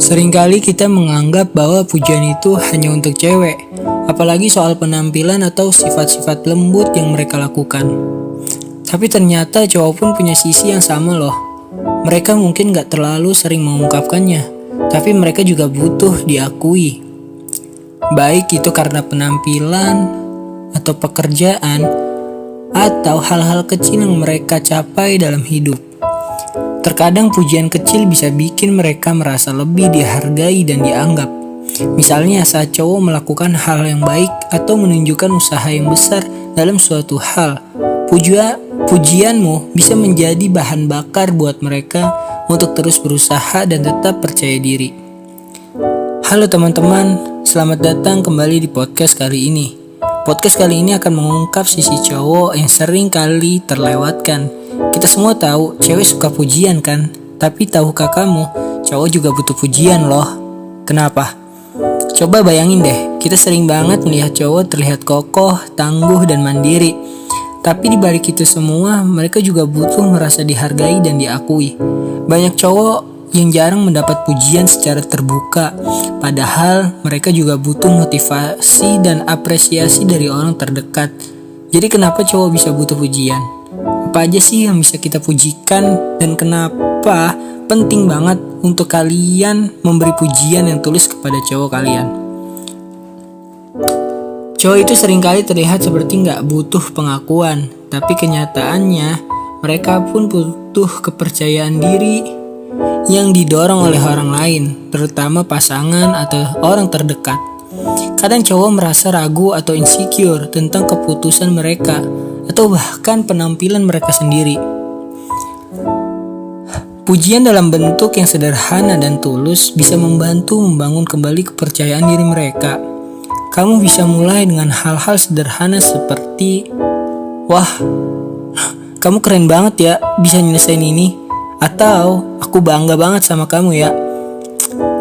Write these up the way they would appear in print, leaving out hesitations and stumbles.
Seringkali kita menganggap bahwa pujian itu hanya untuk cewek, apalagi soal penampilan atau sifat-sifat lembut yang mereka lakukan. Tapi ternyata cowok pun punya sisi yang sama loh. Mereka mungkin gak terlalu sering mengungkapkannya, tapi mereka juga butuh diakui. Baik itu karena penampilan, atau pekerjaan, atau hal-hal kecil yang mereka capai dalam hidup. Terkadang pujian kecil bisa bikin mereka merasa lebih dihargai dan dianggap. Misalnya saat cowok melakukan hal yang baik atau menunjukkan usaha yang besar dalam suatu hal. Pujianmu bisa menjadi bahan bakar buat mereka untuk terus berusaha dan tetap percaya diri. Halo teman-teman, selamat datang kembali di podcast kali ini. Podcast kali ini akan mengungkap sisi cowok yang sering kali terlewatkan. Kita semua tahu cewek suka pujian kan? Tapi tahukah kamu, cowok juga butuh pujian loh. Kenapa? Coba bayangin deh, kita sering banget melihat cowok terlihat kokoh, tangguh, dan mandiri. Tapi di balik itu semua, mereka juga butuh merasa dihargai dan diakui. Banyak cowok yang jarang mendapat pujian secara terbuka, padahal mereka juga butuh motivasi dan apresiasi dari orang terdekat. Jadi kenapa cowok bisa butuh pujian? Apa aja sih yang bisa kita pujikan dan kenapa penting banget untuk kalian memberi pujian yang tulus kepada cowok kalian? Cowok itu seringkali terlihat seperti gak butuh pengakuan, tapi kenyataannya mereka pun butuh kepercayaan diri yang didorong oleh orang lain, terutama pasangan atau orang terdekat. Kadang cowok merasa ragu atau insecure tentang keputusan mereka atau bahkan penampilan mereka sendiri. Pujian dalam bentuk yang sederhana dan tulus bisa membantu membangun kembali kepercayaan diri mereka. Kamu bisa mulai dengan hal-hal sederhana seperti, "Wah, kamu keren banget ya bisa nyelesain ini," atau "Aku bangga banget sama kamu ya."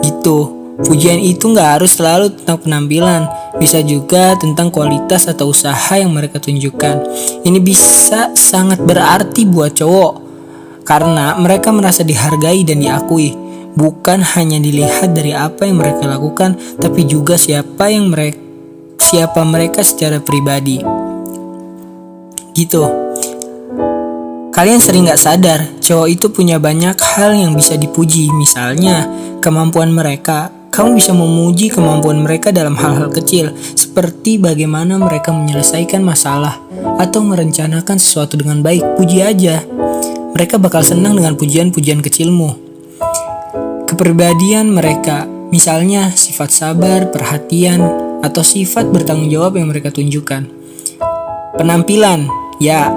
Gitu. Pujian itu gak harus selalu tentang penampilan, bisa juga tentang kualitas atau usaha yang mereka tunjukkan. Ini bisa sangat berarti buat cowok, karena mereka merasa dihargai dan diakui. Bukan hanya dilihat dari apa yang mereka lakukan, tapi juga siapa mereka secara pribadi. Gitu. Kalian sering gak sadar, cowok itu punya banyak hal yang bisa dipuji. Misalnya, kemampuan mereka. Kamu bisa memuji kemampuan mereka dalam hal-hal kecil, seperti bagaimana mereka menyelesaikan masalah atau merencanakan sesuatu dengan baik. Puji aja. Mereka bakal senang dengan pujian-pujian kecilmu. Kepribadian mereka, misalnya sifat sabar, perhatian, atau sifat bertanggung jawab yang mereka tunjukkan. Penampilan, ya.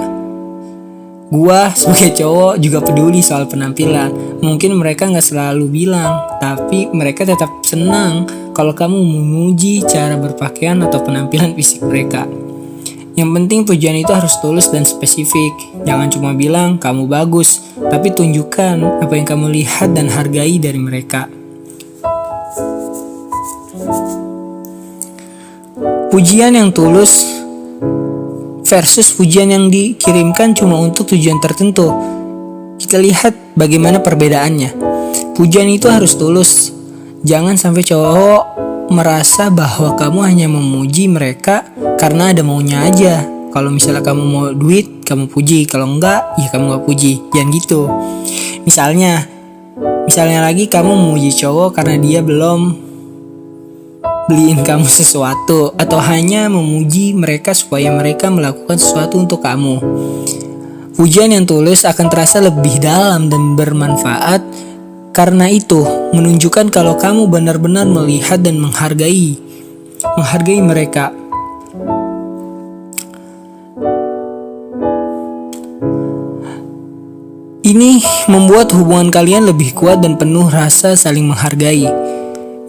Gua sebagai cowok juga peduli soal penampilan. Mungkin mereka gak selalu bilang, tapi mereka tetap senang kalau kamu memuji cara berpakaian atau penampilan fisik mereka. Yang penting pujian itu harus tulus dan spesifik. Jangan cuma bilang kamu bagus, tapi tunjukkan apa yang kamu lihat dan hargai dari mereka. Pujian yang tulus versus pujian yang dikirimkan cuma untuk tujuan tertentu. Kita lihat bagaimana perbedaannya. Pujian itu harus tulus. Jangan sampai cowok merasa bahwa kamu hanya memuji mereka karena ada maunya aja. Kalau misalnya kamu mau duit, kamu puji. Kalau enggak, ya kamu gak puji. Jangan gitu. Misalnya lagi kamu memuji cowok karena dia belum beliin kamu sesuatu, atau hanya memuji mereka supaya mereka melakukan sesuatu untuk kamu. Pujian yang tulus akan terasa lebih dalam dan bermanfaat, karena itu menunjukkan kalau kamu benar-benar melihat dan menghargai mereka. Ini membuat hubungan kalian lebih kuat dan penuh rasa saling menghargai.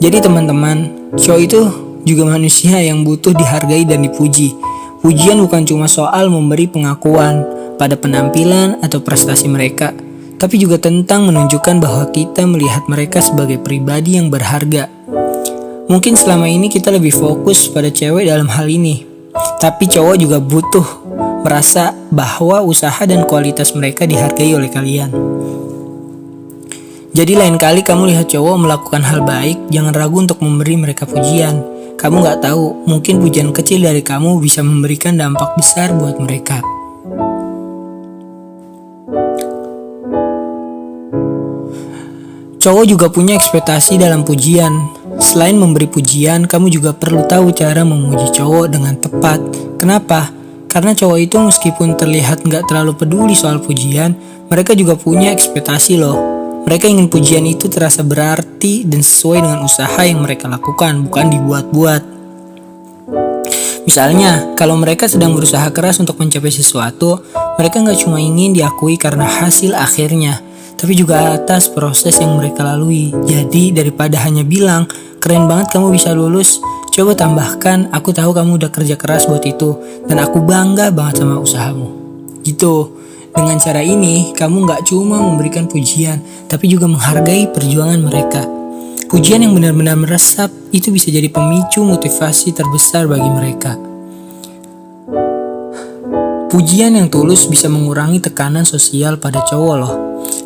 Jadi teman-teman, cowok itu juga manusia yang butuh dihargai dan dipuji. Pujian bukan cuma soal memberi pengakuan pada penampilan atau prestasi mereka, tapi juga tentang menunjukkan bahwa kita melihat mereka sebagai pribadi yang berharga. Mungkin selama ini kita lebih fokus pada cewek dalam hal ini, tapi cowok juga butuh merasa bahwa usaha dan kualitas mereka dihargai oleh kalian. Jadi lain kali kamu lihat cowok melakukan hal baik, jangan ragu untuk memberi mereka pujian. Kamu gak tahu, mungkin pujian kecil dari kamu bisa memberikan dampak besar buat mereka. Cowok juga punya ekspektasi dalam pujian. Selain memberi pujian, kamu juga perlu tahu cara memuji cowok dengan tepat. Kenapa? Karena cowok itu meskipun terlihat gak terlalu peduli soal pujian, mereka juga punya ekspektasi loh. Mereka ingin pujian itu terasa berarti dan sesuai dengan usaha yang mereka lakukan, bukan dibuat-buat. Misalnya, kalau mereka sedang berusaha keras untuk mencapai sesuatu, mereka gak cuma ingin diakui karena hasil akhirnya, tapi juga atas proses yang mereka lalui. Jadi, daripada hanya bilang, keren banget kamu bisa lulus, coba tambahkan, aku tahu kamu udah kerja keras buat itu, dan aku bangga banget sama usahamu. Gitu. Dengan cara ini, kamu gak cuma memberikan pujian, tapi juga menghargai perjuangan mereka. Pujian yang benar-benar meresap, itu bisa jadi pemicu motivasi terbesar bagi mereka. Pujian yang tulus bisa mengurangi tekanan sosial pada cowok loh.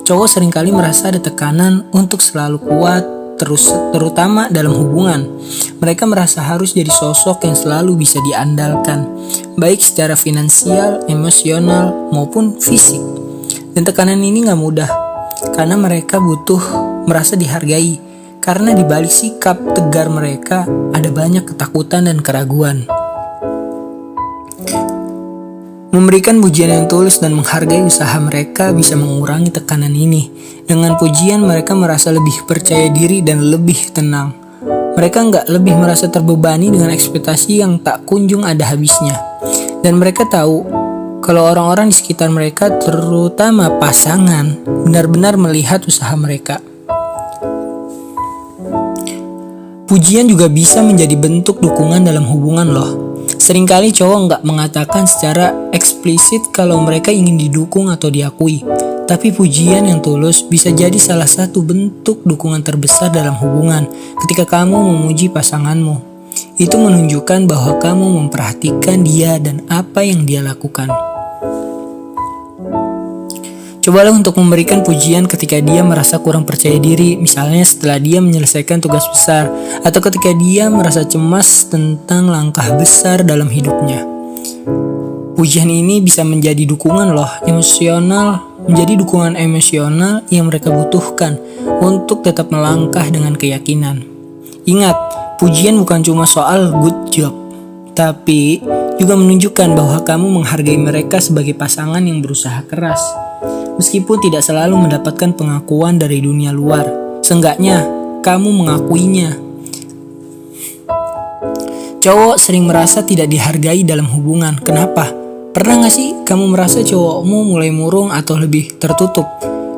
Cowok seringkali merasa ada tekanan untuk selalu kuat, terutama dalam hubungan. Mereka merasa harus jadi sosok yang selalu bisa diandalkan, baik secara finansial, emosional, maupun fisik. Dan tekanan ini gak mudah, karena mereka butuh merasa dihargai. Karena di balik sikap tegar mereka, ada banyak ketakutan dan keraguan. Memberikan pujian yang tulus dan menghargai usaha mereka bisa mengurangi tekanan ini. Dengan pujian mereka merasa lebih percaya diri dan lebih tenang. Mereka nggak lebih merasa terbebani dengan ekspektasi yang tak kunjung ada habisnya. Dan mereka tahu kalau orang-orang di sekitar mereka, terutama pasangan, benar-benar melihat usaha mereka. Pujian juga bisa menjadi bentuk dukungan dalam hubungan loh. Seringkali cowok nggak mengatakan secara eksplisit kalau mereka ingin didukung atau diakui. Tapi pujian yang tulus bisa jadi salah satu bentuk dukungan terbesar dalam hubungan. Ketika kamu memuji pasanganmu, itu menunjukkan bahwa kamu memperhatikan dia dan apa yang dia lakukan. Cobalah untuk memberikan pujian ketika dia merasa kurang percaya diri, misalnya setelah dia menyelesaikan tugas besar, atau ketika dia merasa cemas tentang langkah besar dalam hidupnya. Pujian ini bisa menjadi dukungan emosional yang mereka butuhkan untuk tetap melangkah dengan keyakinan. Ingat, pujian bukan cuma soal good job, tapi juga menunjukkan bahwa kamu menghargai mereka sebagai pasangan yang berusaha keras. Meskipun tidak selalu mendapatkan pengakuan dari dunia luar, seenggaknya kamu mengakuinya. Cowok sering merasa tidak dihargai dalam hubungan. Kenapa? Pernah gak sih kamu merasa cowokmu mulai murung atau lebih tertutup?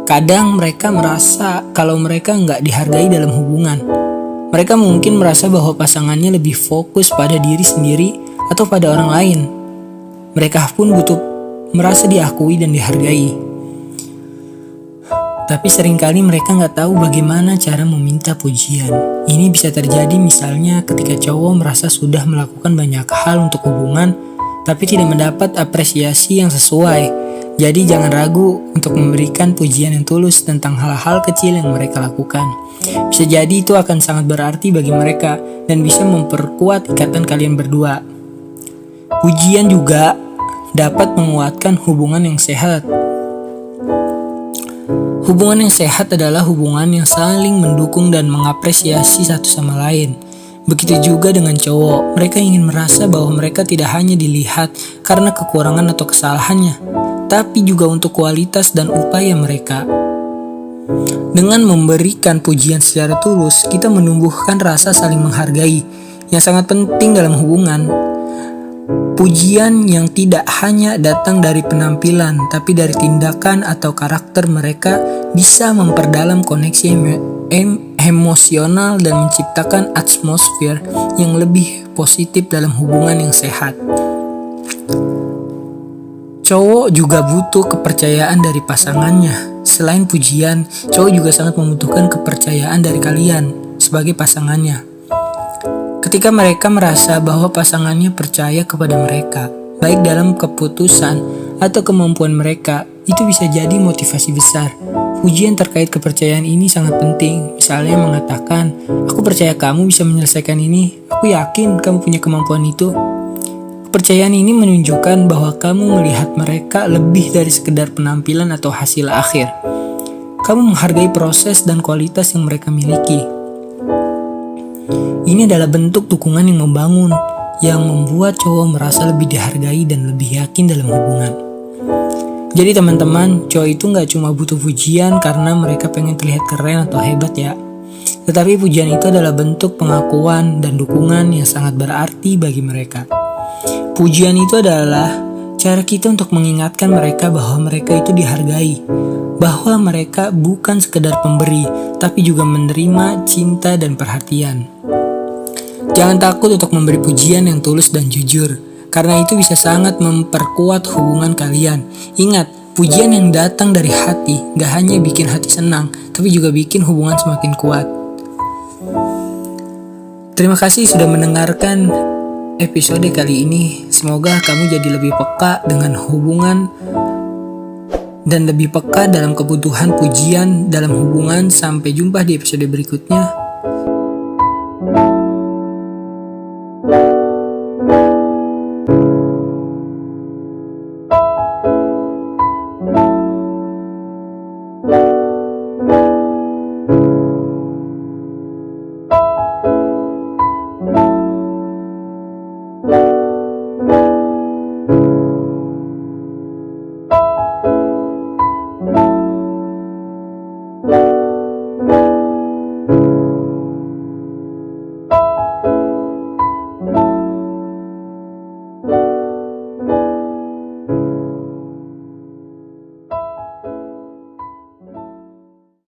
Kadang mereka merasa kalau mereka gak dihargai dalam hubungan. Mereka mungkin merasa bahwa pasangannya lebih fokus pada diri sendiri atau pada orang lain. Mereka pun butuh merasa diakui dan dihargai. Tapi seringkali mereka nggak tahu bagaimana cara meminta pujian. Ini bisa terjadi misalnya ketika cowok merasa sudah melakukan banyak hal untuk hubungan, tapi tidak mendapat apresiasi yang sesuai. Jadi jangan ragu untuk memberikan pujian yang tulus tentang hal-hal kecil yang mereka lakukan. Bisa jadi itu akan sangat berarti bagi mereka dan bisa memperkuat ikatan kalian berdua. Pujian juga dapat menguatkan hubungan yang sehat. Hubungan yang sehat adalah hubungan yang saling mendukung dan mengapresiasi satu sama lain. Begitu juga dengan cowok, mereka ingin merasa bahwa mereka tidak hanya dilihat karena kekurangan atau kesalahannya, tapi juga untuk kualitas dan upaya mereka. Dengan memberikan pujian secara tulus, kita menumbuhkan rasa saling menghargai yang sangat penting dalam hubungan. Pujian yang tidak hanya datang dari penampilan, tapi dari tindakan atau karakter mereka bisa memperdalam koneksi emosional dan menciptakan atmosfer yang lebih positif dalam hubungan yang sehat. Cowok juga butuh kepercayaan dari pasangannya. Selain pujian, cowok juga sangat membutuhkan kepercayaan dari kalian sebagai pasangannya. Ketika mereka merasa bahwa pasangannya percaya kepada mereka, baik dalam keputusan atau kemampuan mereka, itu bisa jadi motivasi besar. Pujian terkait kepercayaan ini sangat penting. Misalnya mengatakan, aku percaya kamu bisa menyelesaikan ini. Aku yakin kamu punya kemampuan itu. Kepercayaan ini menunjukkan bahwa kamu melihat mereka lebih dari sekedar penampilan atau hasil akhir. Kamu menghargai proses dan kualitas yang mereka miliki. Ini adalah bentuk dukungan yang membangun, yang membuat cowok merasa lebih dihargai dan lebih yakin dalam hubungan. Jadi teman-teman, cowok itu gak cuma butuh pujian karena mereka pengen terlihat keren atau hebat ya. Tetapi pujian itu adalah bentuk pengakuan dan dukungan yang sangat berarti bagi mereka. Pujian itu adalah cara kita untuk mengingatkan mereka bahwa mereka itu dihargai, bahwa mereka bukan sekedar pemberi, tapi juga menerima cinta dan perhatian. Jangan takut untuk memberi pujian yang tulus dan jujur, karena itu bisa sangat memperkuat hubungan kalian. Ingat, pujian yang datang dari hati gak hanya bikin hati senang, tapi juga bikin hubungan semakin kuat. Terima kasih sudah mendengarkan episode kali ini. Semoga kamu jadi lebih peka dengan hubungan dan lebih peka dalam kebutuhan pujian dalam hubungan. Sampai jumpa di episode berikutnya.